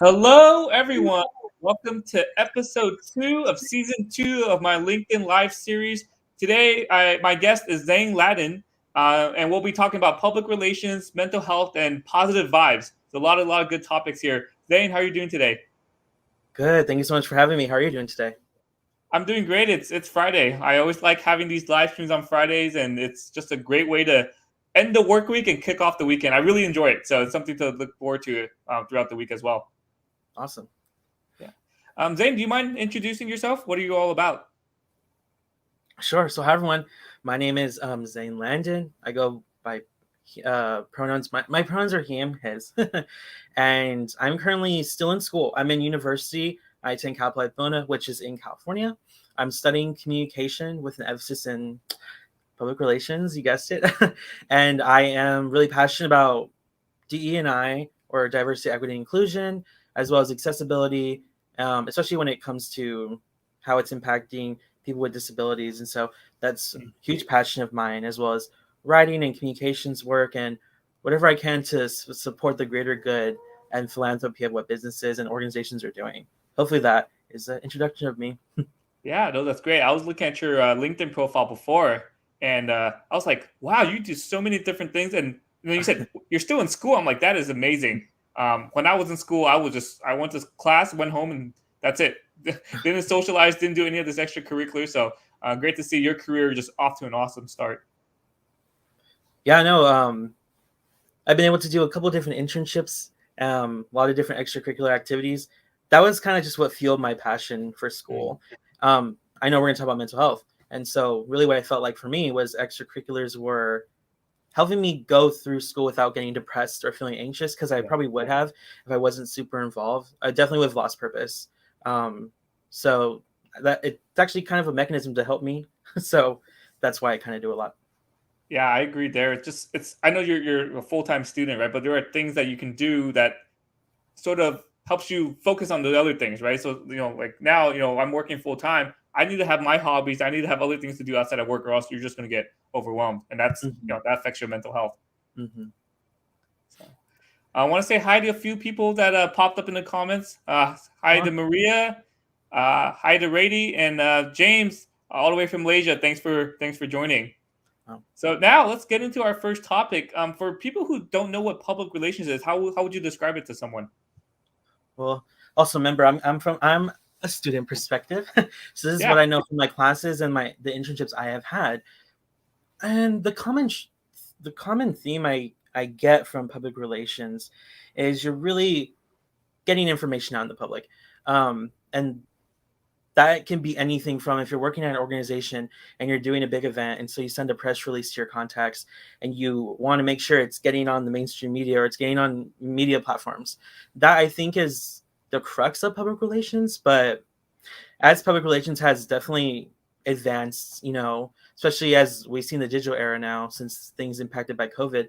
Hello, everyone. Welcome to episode 2 of season 2 of my LinkedIn Live series. Today, my guest is Zane Landin, and we'll be talking about public relations, mental health, and positive vibes. So a lot of good topics here. Zane, how are you doing today? Good. Thank you so much for having me. How are you doing today? I'm doing great. It's Friday. I always like having these live streams on Fridays, and it's just a great way to end the work week and kick off the weekend. I really enjoy it, so it's something to look forward to throughout the week as well. Awesome. Yeah. Zane, do you mind introducing yourself? What are you all about? Sure. So, hi, everyone. My name is Zane Landin. I go by pronouns. My pronouns are he, him, his. And I'm currently still in school. I'm in university. I attend Cal Poly Pomona, which is in California. I'm studying communication with an emphasis in public relations. You guessed it. And I am really passionate about DE&I, or diversity, equity, inclusion, as well as accessibility, especially when it comes to how it's impacting people with disabilities. And so that's a huge passion of mine, as well as writing and communications work and whatever I can to support the greater good and philanthropy of what businesses and organizations are doing. Hopefully that is an introduction of me. Yeah, no, that's great. I was looking at your LinkedIn profile before, and I was like, "Wow, you do so many different things." And then you said you're still in school. I'm like, "That is amazing." When I was in school, I went to class, went home, and that's it. Didn't socialize, didn't do any of this extracurricular. So great to see your career just off to an awesome start. Yeah, no, I've been able to do a couple of different internships, a lot of different extracurricular activities. That was kind of just what fueled my passion for Mm. school. I know we're going to talk about mental health. And so, really, what I felt like for me was extracurriculars were helping me go through school without getting depressed or feeling anxious, because I Yeah. probably would have if I wasn't super involved. I definitely would have lost purpose. So, that it's actually kind of a mechanism to help me. So, that's why I kind of do a lot. Yeah, I agree there. It's I know you're a full-time student, right? But there are things that you can do that sort of helps you focus on the other things, right? So, like now, I'm working full time. I need to have my hobbies. I need to have other things to do outside of work, or else you're just going to get overwhelmed, and Hmm. that affects your mental health. Hmm. So, I want to say hi to a few people that popped up in the comments. Hi to Maria, hi to Rady, and James, all the way from Malaysia. Thanks for joining. Wow. So now let's get into our first topic. For people who don't know what public relations is, how would you describe it to someone? Well, also remember, I'm a student perspective, so this is what Yeah. I know from my classes and the internships I have had. And the common theme I get from public relations is you're really getting information out in the public, and that can be anything from, if you're working at an organization and you're doing a big event, and so you send a press release to your contacts and you want to make sure it's getting on the mainstream media or it's getting on media platforms. That, I think, is the crux of public relations. But as public relations has definitely advanced, especially as we see in the digital era now, since things impacted by COVID,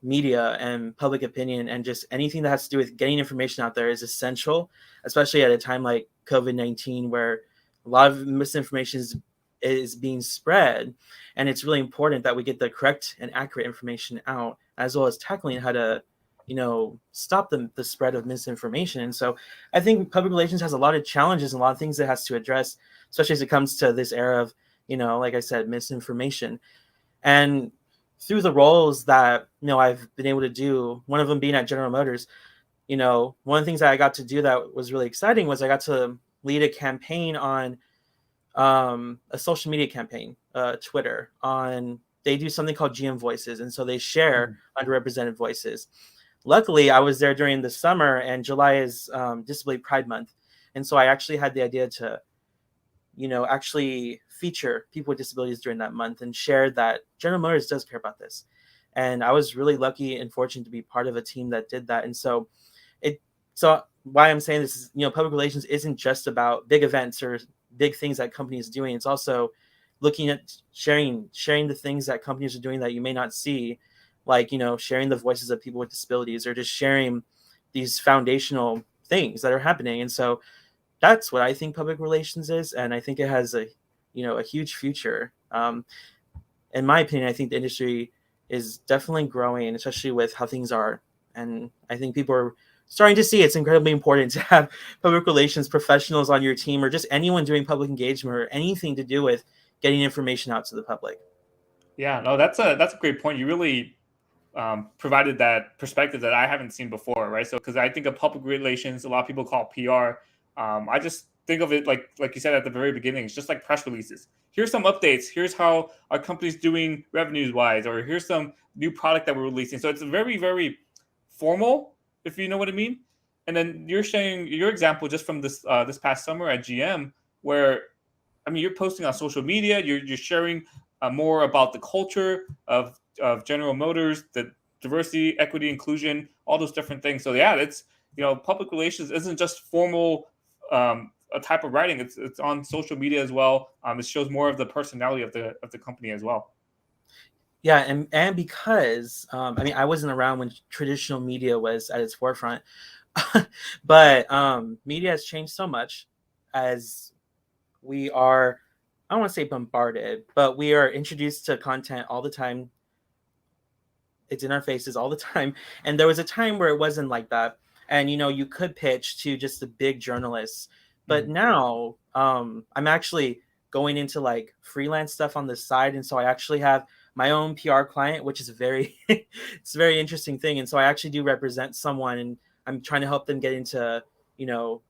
media and public opinion and just anything that has to do with getting information out there is essential, especially at a time like COVID-19, where a lot of misinformation is being spread. And it's really important that we get the correct and accurate information out, as well as tackling how to, stop the spread of misinformation. And so I think public relations has a lot of challenges and a lot of things it has to address, especially as it comes to this era of, like I said, misinformation. And through the roles that I've been able to do, one of them being at General Motors, one of the things that I got to do that was really exciting was I got to lead a campaign on a social media campaign, Twitter. On They do something called GM Voices, and so they share underrepresented voices. Luckily, I was there during the summer, and July is Disability Pride Month, and so I actually had the idea to actually feature people with disabilities during that month and share that General Motors does care about this. And I was really lucky and fortunate to be part of a team that did that. And it, so why I'm saying this is, public relations isn't just about big events or big things that companies are doing. It's also looking at sharing the things that companies are doing that you may not see, like, sharing the voices of people with disabilities, or just sharing these foundational things that are happening. And so that's what I think public relations is, and I think it has a huge future. In my opinion, I think the industry is definitely growing, especially with how things are, and I think people are starting to see it's incredibly important to have public relations professionals on your team, or just anyone doing public engagement or anything to do with getting information out to the public. Yeah, no, that's a great point. You really provided that perspective that I haven't seen before, right? So, because I think of public relations, a lot of people call it PR. I just think of it like you said at the very beginning. It's just like press releases. Here's some updates. Here's how our company's doing revenues wise, or here's some new product that we're releasing. So it's very very formal, if you know what I mean. And then you're sharing your example just from this past summer at GM, where I mean, you're posting on social media. You're sharing more about the culture of General Motors, the diversity, equity, inclusion, all those different things. So yeah, it's public relations isn't just formal a type of writing. It's on social media as well. It shows more of the personality of the company as well. Yeah, and because I mean, I wasn't around when traditional media was at its forefront, but media has changed so much as we are, I don't want to say bombarded, but we are introduced to content all the time. It's in our faces all the time. And there was a time where it wasn't like that. And you could pitch to just the big journalists. But Mhm. now I'm actually going into like freelance stuff on the side. And so I actually have my own PR client, which is it's a very interesting thing. And so I actually do represent someone, and I'm trying to help them get into,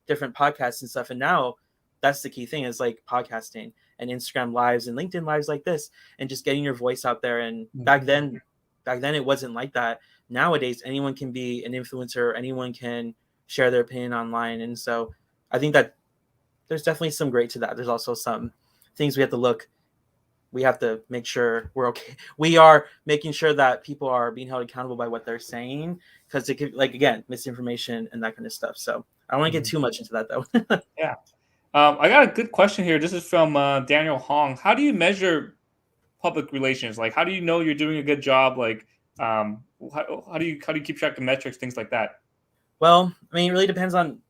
different podcasts and stuff. And now that's the key thing, is like podcasting and Instagram lives and LinkedIn lives like this, and just getting your voice out there. And back then it wasn't like that. Nowadays anyone can be an influencer, anyone can share their opinion online. And so I think that there's definitely some great to that. There's also some things we have to make sure we're okay. We are making sure that people are being held accountable by what they're saying, because it could, like, again, misinformation and that kind of stuff. So I don't want to get Mhm. too much into that though. Yeah. I got a good question here. This is from Daniel Hong. How do you measure public relations? Like, how do you know you're doing a good job? Like, how do you keep track of metrics, things like that? Well, I mean, it really depends on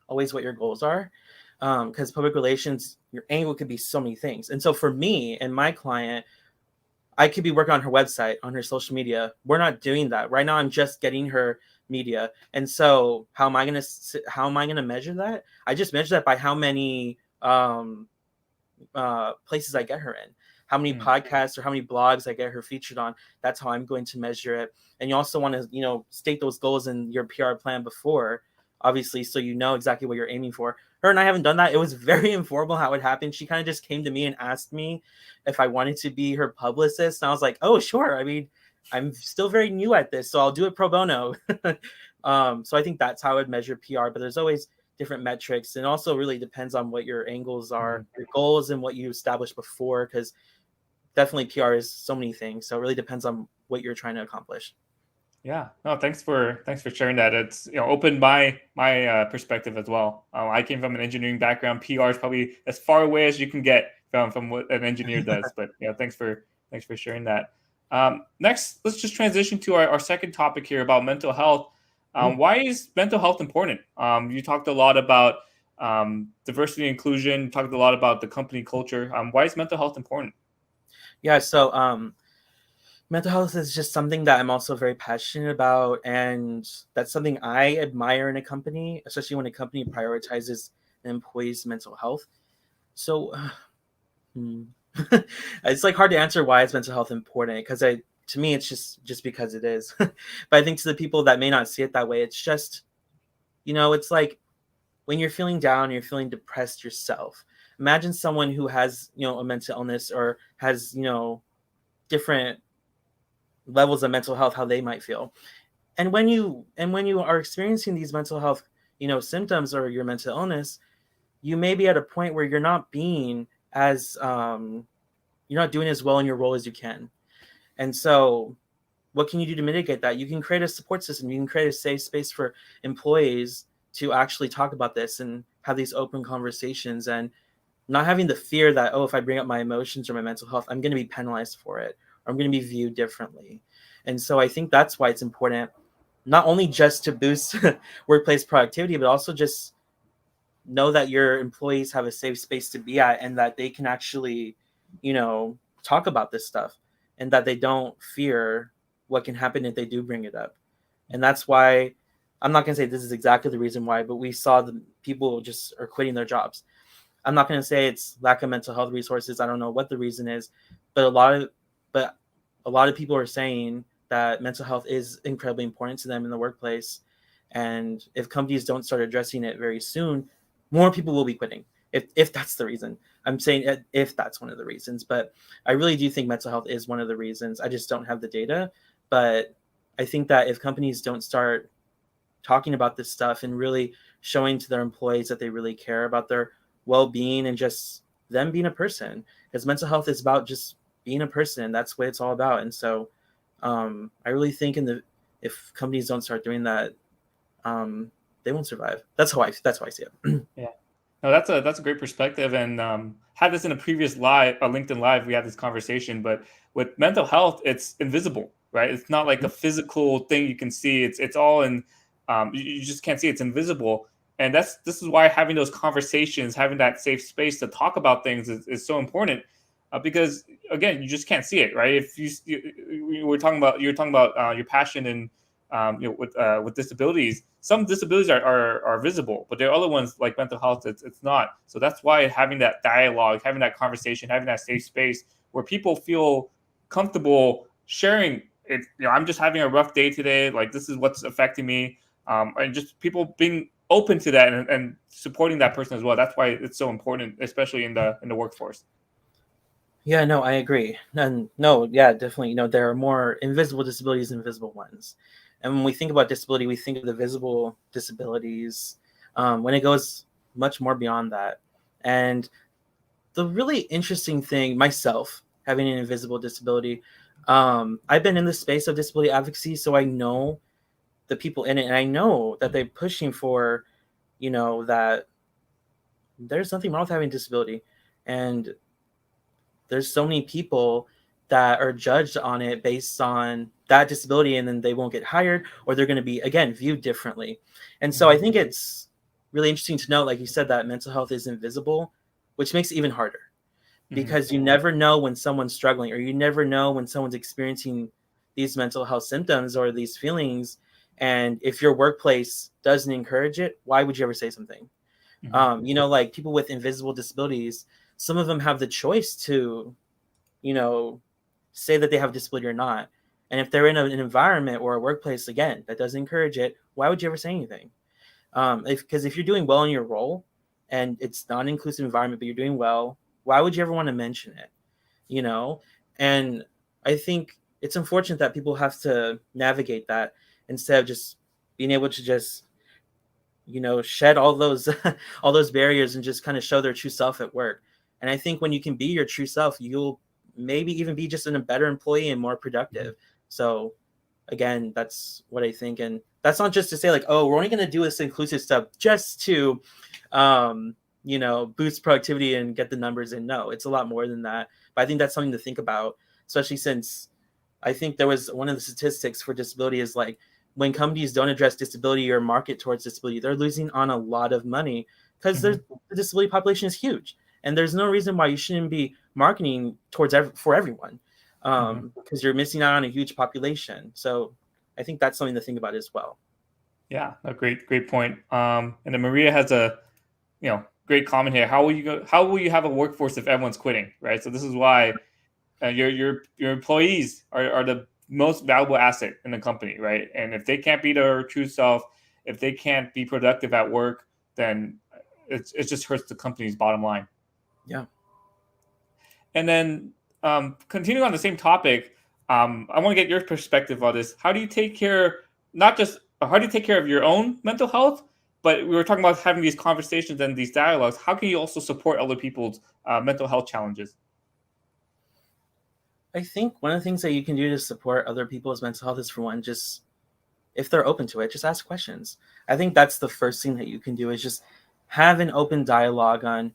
always what your goals are, because public relations, your angle could be so many things. And so for me and my client, I could be working on her website, on her social media. We're not doing that right now. I'm just getting her media. And so how am I gonna measure that? I just measure that by how many places I get her in, how many Mm. podcasts or how many blogs I get her featured on. That's how I'm going to measure it. And you also want to, state those goals in your PR plan before, obviously, so you know exactly what you're aiming for. Her and I haven't done that. It was very informal how it happened. She kind of just came to me and asked me if I wanted to be her publicist. And I was like, oh, sure. I mean, I'm still very new at this, so I'll do it pro bono. So I think that's how I would measure PR. But there's always different metrics, and also really depends on what your angles are, Mhm. your goals, and what you established before, because definitely PR is so many things, so it really depends on what you're trying to accomplish. Yeah, no, thanks for sharing that. It's opened my perspective as well. I came from an engineering background. PR is probably as far away as you can get from what an engineer does. But thanks for sharing that. Next, let's just transition to our second topic here about mental health. Ooh. Why is mental health important? You talked a lot about diversity and inclusion. You talked a lot about the company culture. Why is mental health important? Yeah, so mental health is just something that I'm also very passionate about, and that's something I admire in a company, especially when a company prioritizes an employee's mental health. So hmm. It's like hard to answer why is mental health important, because I to me it's just because it is. But I think to the people that may not see it that way, it's just, it's like when you're feeling down, you're feeling depressed yourself. Imagine someone who has, a mental illness, or has, different levels of mental health, how they might feel. And when you are experiencing these mental health, symptoms, or your mental illness, you may be at a point where you're not doing as well in your role as you can. And so what can you do to mitigate that? You can create a support system. You can create a safe space for employees to actually talk about this and have these open conversations, and not having the fear that, oh, if I bring up my emotions or my mental health, I'm going to be penalized for it, or I'm going to be viewed differently. And so I think that's why it's important, not only just to boost workplace productivity, but also just know that your employees have a safe space to be at, and that they can actually, talk about this stuff, and that they don't fear what can happen if they do bring it up. And that's why I'm not going to say this is exactly the reason why, but we saw the people just are quitting their jobs. I'm not going to say it's lack of mental health resources. I don't know what the reason is, but a lot of people are saying that mental health is incredibly important to them in the workplace. And if companies don't start addressing it very soon, more people will be quitting. If that's the reason. I'm saying if that's one of the reasons, but I really do think mental health is one of the reasons. I just don't have the data, but I think that if companies don't start talking about this stuff and really showing to their employees that they really care about their well-being and just them being a person, because mental health is about just being a person. That's what it's all about. And so I really think if companies don't start doing that, they won't survive. That's how I see it. Yeah. No, that's a great perspective, and had this in a previous live, a LinkedIn live, we had this conversation. But with mental health, it's invisible, right? It's not like a physical thing you can see. It's all in, you just can't see. It's invisible, and this is why having those conversations, having that safe space to talk about things is so important, because again, you just can't see it, right? If you're talking about your passion and with disabilities. Some disabilities are visible, but there are other ones like mental health. It's not. So that's why having that dialogue, having that conversation, having that safe space where people feel comfortable sharing it. I'm just having a rough day today. Like this is what's affecting me, and just people being open to that and supporting that person as well. That's why it's so important, especially in the workforce. Yeah, no, I agree. And no, yeah, definitely. There are more invisible disabilities than visible ones. And when we think about disability, we think of the visible disabilities when it goes much more beyond that. And the really interesting thing, myself having an invisible disability, I've been in the space of disability advocacy, so I know the people in it, and I know that they're pushing for, that there's nothing wrong with having a disability. And there's so many people that are judged on it based on that disability, and then they won't get hired, or they're going to be again viewed differently. And so I think it's really interesting to know, like you said, that mental health is invisible, which makes it even harder, because you never know when someone's struggling, or you never know when someone's experiencing these mental health symptoms or these feelings. And if your workplace doesn't encourage it, why would you ever say something? Like people with invisible disabilities, some of them have the choice to, say that they have a disability or not. And if they're in an environment or a workplace, again, that doesn't encourage it, why would you ever say anything? Because if you're doing well in your role and it's not an inclusive environment, but you're doing well, why would you ever want to mention it? You know? And I think it's unfortunate that people have to navigate that instead of just being able to just shed all those all those barriers and just kind of show their true self at work. And I think when you can be your true self, you'll maybe even be just a better employee and more productive. So again, that's what I think. And that's not just to say like, oh, we're only going to do this inclusive stuff just to boost productivity and get the numbers in. No, it's a lot more than that. But I think that's something to think about, especially since I think there was one of the statistics for disability is like, when companies don't address disability or market towards disability, they're losing on a lot of money, because the disability population is huge. And there's no reason why you shouldn't be marketing towards for everyone, because you're missing out on a huge population. So I think that's something to think about as well. Yeah, a great point. And then Maria has a great comment here. How will you have a workforce if everyone's quitting, right? So this is why your employees are the most valuable asset in the company, right? And if they can't be their true self, if they can't be productive at work, then it just hurts the company's bottom line. Yeah. And then continuing on the same topic, I want to get your perspective on this. How do you take care, not just how do you take care of your own mental health, but we were talking about having these conversations and these dialogues. How can you also support other people's mental health challenges? I think one of the things that you can do to support other people's mental health is, for one, just if they're open to it, just ask questions. I think that's the first thing that you can do, is just have an open dialogue on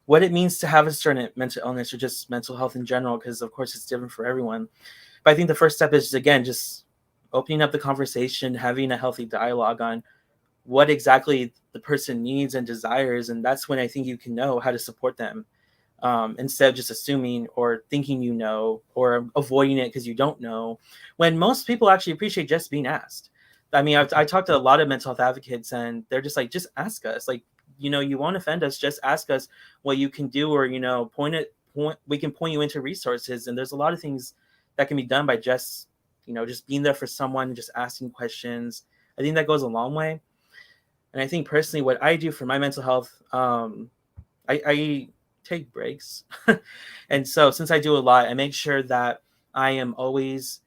what it means to have a certain mental illness or just mental health in general, because of course it's different for everyone. But I think the first step is, again, just opening up the conversation, having a healthy dialogue on what exactly the person needs and desires. And that's when I think you can know how to support them, instead of just assuming or thinking or avoiding it because you don't know, when most people actually appreciate just being asked. I mean, I talked to a lot of mental health advocates, and they're just like, just ask us. Like, you won't offend us. Just ask us what you can do, or we can point you into resources. And there's a lot of things that can be done by just being there for someone, just asking questions. I think that goes a long way. And I think personally, what I do for my mental health, I take breaks, and so since I do a lot, I make sure that I am always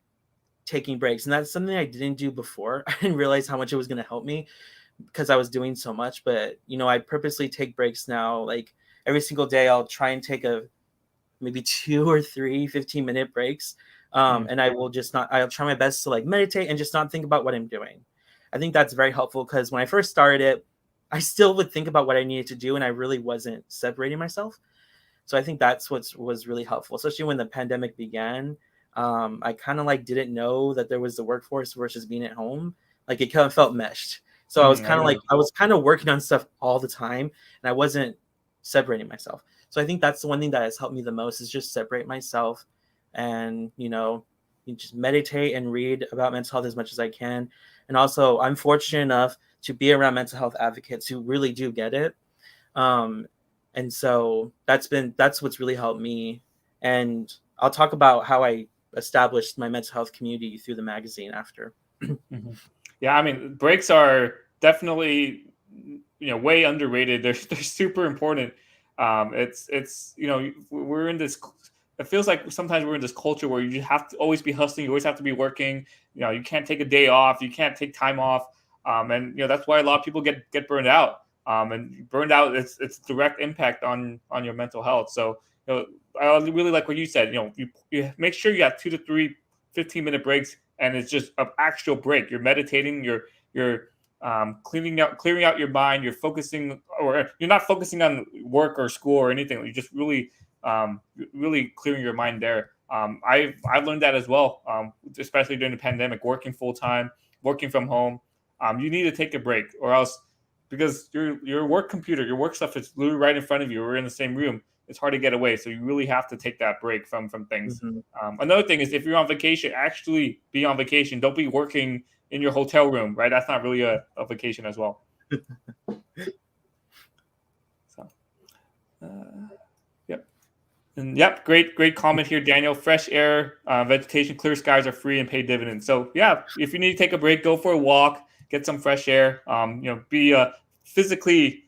taking breaks, and that's something I didn't do before. I didn't realize how much it was going to help me because I was doing so much. But I purposely take breaks now. Like every single day, I'll try and take a maybe 2 or 3 15-minute breaks, and I will just not. I'll try my best to like meditate and just not think about what I'm doing. I think that's very helpful because when I first started it, I still would think about what I needed to do, and I really wasn't separating myself. So I think that's what was really helpful, especially when the pandemic began. I kind of like didn't know that there was the workforce versus being at home. Like it kind of felt meshed. So I was kind of like, I was kind of working on stuff all the time, and I wasn't separating myself. So I think that's the one thing that has helped me the most is just separate myself, and you just meditate and read about mental health as much as I can. And also, I'm fortunate enough to be around mental health advocates who really do get it. And so that's what's really helped me. And I'll talk about how I established my mental health community through the magazine after. Yeah, I mean, breaks are definitely way underrated. They're super important. It's we're in this. It feels like sometimes we're in this culture where you just have to always be hustling. You always have to be working. You can't take a day off. You can't take time off. And that's why a lot of people get burned out. And burned out, it's direct impact on your mental health. So I really like what you said. You make sure you have 2 to 3 15-minute breaks, and it's just an actual break. You're meditating. You're clearing out your mind. You're focusing, or you're not focusing on work or school or anything. You're just really clearing your mind there. I've learned that as well, especially during the pandemic, working full time, working from home. You need to take a break, or else, because your work computer, your work stuff is literally right in front of you. We're in the same room. It's hard to get away. So you really have to take that break from things. Another thing is, if you're on vacation, actually be on vacation. Don't be working in your hotel room, right? That's not really a vacation as well. So, yep. And yep, great comment here, Daniel. Fresh air, vegetation, clear skies are free and pay dividends. So yeah, if you need to take a break, go for a walk, get some fresh air. Be physically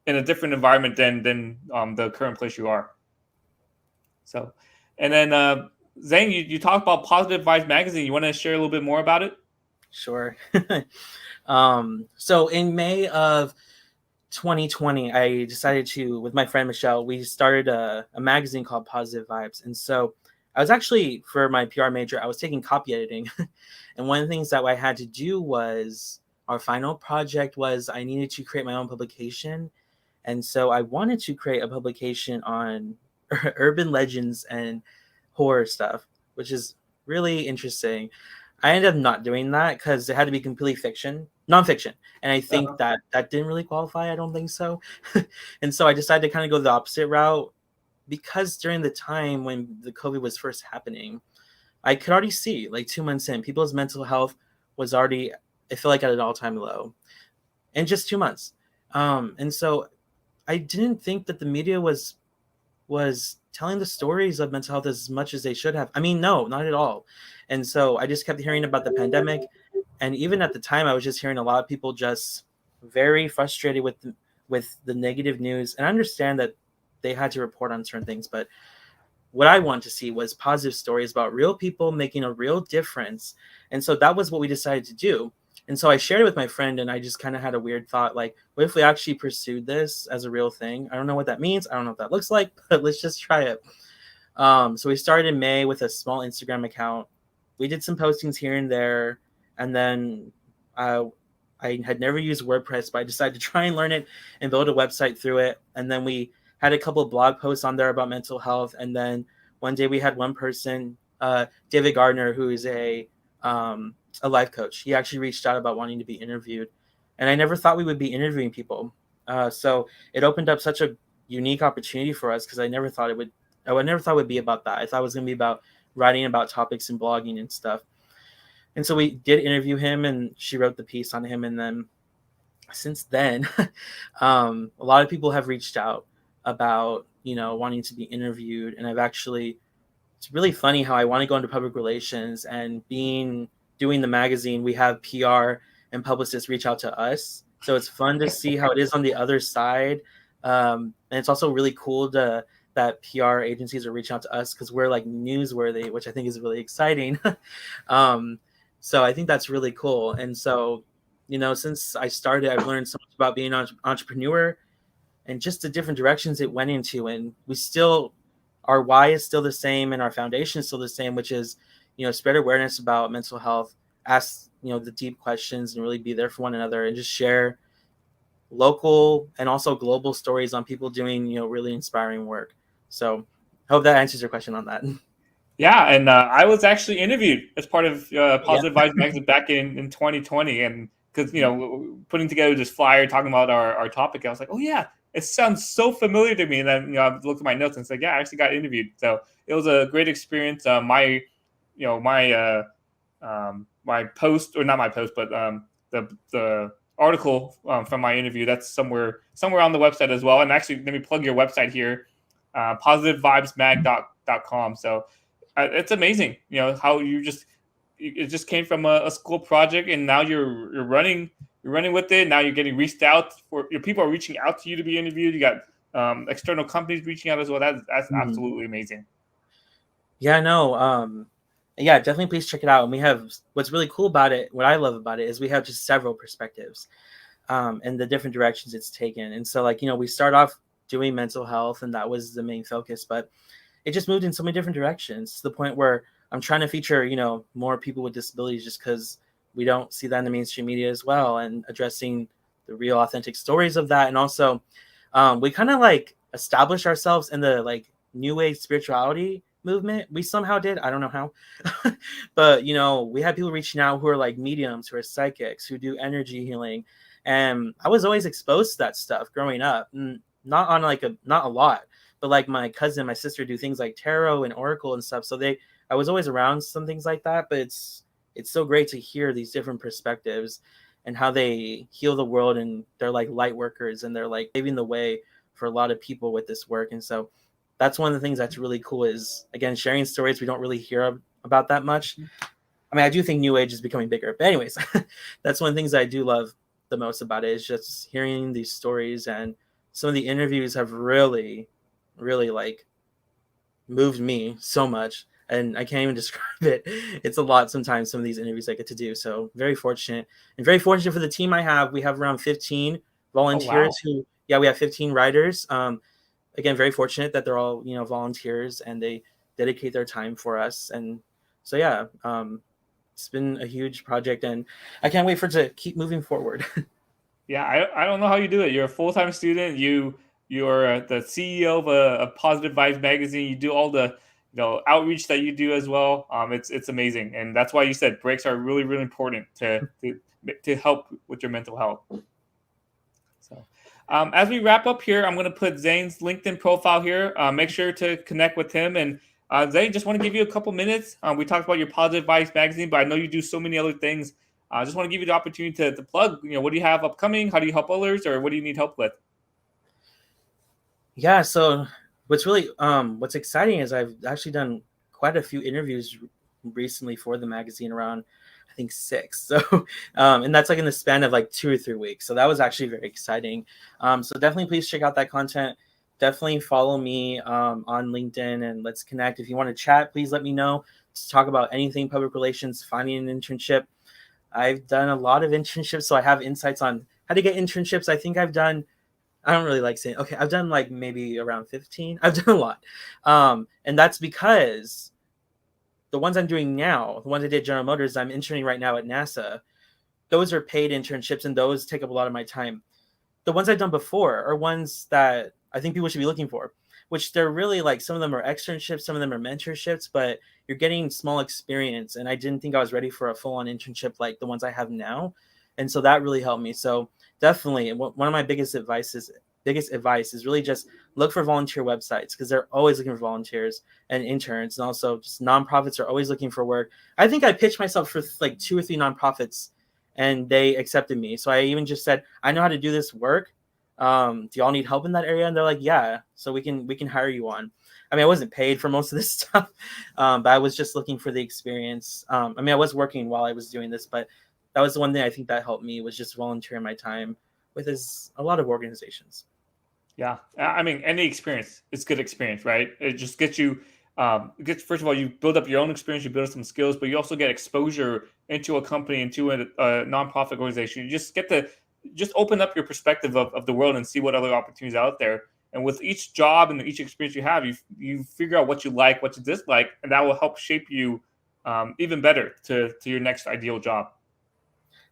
in a different environment than the current place you are. So, and then Zane, you talked about Positive Vibes magazine. You want to share a little bit more about it? Sure. So in May of 2020, I decided with my friend Michelle, we started a magazine called Positive Vibes. And so I was actually, for my PR major, I was taking copy editing. And one of the things that I had to do was, our final project was I needed to create my own publication. And so I wanted to create a publication on urban legends and horror stuff, which is really interesting. I ended up not doing that because it had to be completely nonfiction. And I think that didn't really qualify. I don't think so. And so I decided to kind of go the opposite route, because during the time when the COVID was first happening, I could already see, like 2 months in, people's mental health was already, I feel like, at an all-time low in just 2 months. And so I didn't think that the media was telling the stories of mental health as much as they should have. I mean, no, not at all. And so I just kept hearing about the pandemic. And even at the time, I was just hearing a lot of people just very frustrated with the negative news. And I understand that they had to report on certain things, but what I wanted to see was positive stories about real people making a real difference. And so that was what we decided to do. And so I shared it with my friend, and I just kind of had a weird thought, like, what if we actually pursued this as a real thing? I don't know what that means. I don't know what that looks like, but let's just try it. So we started in May with a small Instagram account. We did some postings here and there. And then I had never used WordPress, but I decided to try and learn it and build a website through it. And then we had a couple of blog posts on there about mental health. And then one day we had one person, David Gardner, who is a life coach. He actually reached out about wanting to be interviewed. And I never thought we would be interviewing people. So it opened up such a unique opportunity for us, because I never thought it would be about that. I thought it was going to be about writing about topics and blogging and stuff. And so we did interview him, and she wrote the piece on him. And then since then, a lot of people have reached out about, wanting to be interviewed. And it's really funny how I want to go into public relations, and doing the magazine, we have PR and publicists reach out to us. So it's fun to see how it is on the other side. And it's also really cool that PR agencies are reaching out to us because we're like newsworthy, which I think is really exciting. um, so I think that's really cool. And so, since I started, I've learned so much about being an entrepreneur and just the different directions it went into. And our why is still the same and our foundation is still the same, which is, spread awareness about mental health, ask, the deep questions, and really be there for one another, and just share local and also global stories on people doing, really inspiring work. So I hope that answers your question on that. Yeah, and I was actually interviewed as part of Yeah. Positive Vibes magazine back in 2020, and because putting together this flyer talking about our topic, I was like, oh yeah, it sounds so familiar to me. And then I looked at my notes and said, yeah, I actually got interviewed. So it was a great experience. My post, or not my post, but the article from my interview, that's somewhere on the website as well. And actually, let me plug your website here, positivevibesmag.com. So it's amazing, how it just came from a school project, and now you're running with it. Now you're getting reached out for, your people are reaching out to you to be interviewed. You got external companies reaching out as well. That's Mhm. absolutely amazing. Yeah, no. Yeah, definitely please check it out. And we have, what's really cool about it, what I love about it, is we have just several perspectives, and the different directions it's taken. And so, like, we start off doing mental health, and that was the main focus, but it just moved in so many different directions to the point where I'm trying to feature, more people with disabilities, just because we don't see that in the mainstream media as well, and addressing the real authentic stories of that. And also, we kind of like established ourselves in the like new age spirituality movement. We somehow did. I don't know how. But we had people reaching out who are like mediums, who are psychics, who do energy healing. And I was always exposed to that stuff growing up. Not on like not a lot, but like my cousin, my sister do things like tarot and oracle and stuff. So I was always around some things like that. But it's so great to hear these different perspectives and how they heal the world, and they're like light workers, and they're like paving the way for a lot of people with this work. And so that's one of the things that's really cool, is again sharing stories we don't really hear about that much. I mean, I do think new age is becoming bigger, but anyways, that's one of the things I do love the most about it, is just hearing these stories. And some of the interviews have really, really like moved me so much, and I can't even describe it. It's a lot sometimes, some of these interviews I get to do. So very fortunate, and very fortunate for the team I have. We have around 15 Oh volunteers wow. we have 15 writers. Again, very fortunate that they're all, volunteers, and they dedicate their time for us. And so, yeah, it's been a huge project, and I can't wait for it to keep moving forward. Yeah, I don't know how you do it. You're a full time student. You're the CEO of a Positive Vibes magazine. You do all the outreach that you do as well. It's amazing, and that's why you said breaks are really really important to help with your mental health. So, as we wrap up here, I'm going to put Zane's LinkedIn profile here. Make sure to connect with him. And Zane, just want to give you a couple minutes. We talked about your Positive Vibes magazine, but I know you do so many other things. I just want to give you the opportunity to plug. What do you have upcoming? How do you help others, or what do you need help with? Yeah, so what's exciting is I've actually done quite a few interviews recently for the magazine, around I think 6. So and that's like in the span of like 2 or 3 weeks. So that was actually very exciting. So definitely please check out that content. Definitely follow me on LinkedIn, and let's connect. If you want to chat, please let me know to talk about anything public relations, finding an internship. I've done a lot of internships, so I have insights on how to get internships. I don't really like saying, okay, I've done like maybe around 15. I've done a lot. And that's because the ones I'm doing now, the ones I did at General Motors, I'm interning right now at NASA. Those are paid internships, and those take up a lot of my time. The ones I've done before are ones that I think people should be looking for, which they're really like, some of them are externships, some of them are mentorships, but you're getting small experience. And I didn't think I was ready for a full on internship like the ones I have now. And so that really helped me. So definitely one of my biggest advices biggest advice is really just look for volunteer websites, because they're always looking for volunteers and interns, and also just nonprofits are always looking for work. I think I pitched myself for like 2 or 3 nonprofits, and they accepted me. So I even just said, I know how to do this work. Do y'all need help in that area? And they're like, yeah. So we can hire you on. I mean, I wasn't paid for most of this stuff, but I was just looking for the experience. I mean, I was working while I was doing this, but that was the one thing I think that helped me, was just volunteering my time with a lot of organizations. Yeah, I mean, any experience, it's good experience, right? It just gets you, first of all, you build up your own experience, you build up some skills, but you also get exposure into a company, into a nonprofit organization. You just get to just open up your perspective of the world and see what other opportunities are out there. And with each job and each experience you have, you figure out what you like, what you dislike, and that will help shape you even better to your next ideal job.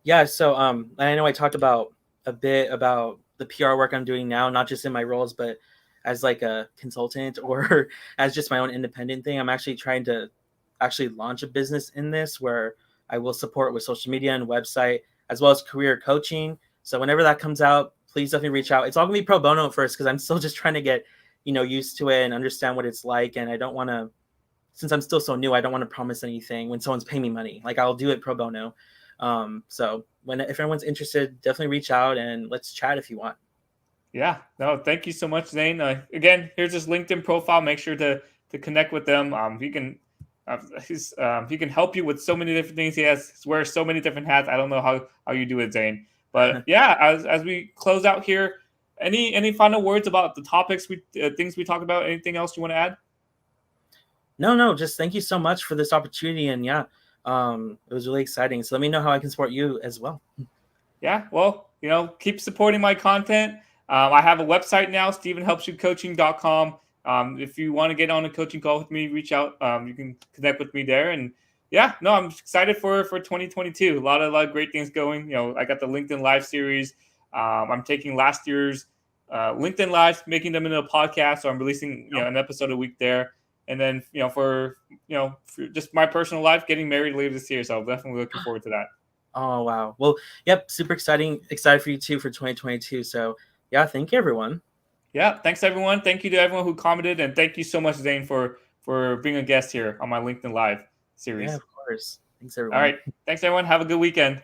Yeah. So I know I talked about a bit about the PR work I'm doing now, not just in my roles, but as like a consultant or as just my own independent thing. I'm actually trying to actually launch a business in this, where I will support with social media and website, as well as career coaching. So whenever that comes out, please definitely reach out. It's all gonna be pro bono at first, because I'm still just trying to get, used to it and understand what it's like. And I don't want to, since I'm still so new, I don't want to promise anything when someone's paying me money. Like, I'll do it pro bono. So if anyone's interested, definitely reach out and let's chat if you want. Yeah, no, thank you so much, Zane. Again, here's his LinkedIn profile. Make sure to connect with them. He can help you with so many different things. He wears so many different hats. I don't know how you do it, Zane. But yeah, as we close out here, any final words about the topics things we talked about? Anything else you want to add? No, just thank you so much for this opportunity. And yeah, it was really exciting. So let me know how I can support you as well. Yeah, well, keep supporting my content. I have a website now, stephenhelpsyoucoaching.com. If you want to get on a coaching call with me, reach out. You can connect with me there. And yeah, no, I'm excited for 2022. A lot of great things going. I got the LinkedIn Live series. I'm taking last year's LinkedIn Lives, making them into a podcast. So I'm releasing an episode a week there. And then for just my personal life, getting married later this year. So I'm definitely looking forward to that. Oh, wow. Well, yep. Super exciting. Excited for you too for 2022. So yeah, thank you, everyone. Yeah. Thanks, everyone. Thank you to everyone who commented. And thank you so much, Zane, for being a guest here on my LinkedIn Live series. Yeah, of course. Thanks, All everyone. right. Thanks, everyone. Have a good weekend.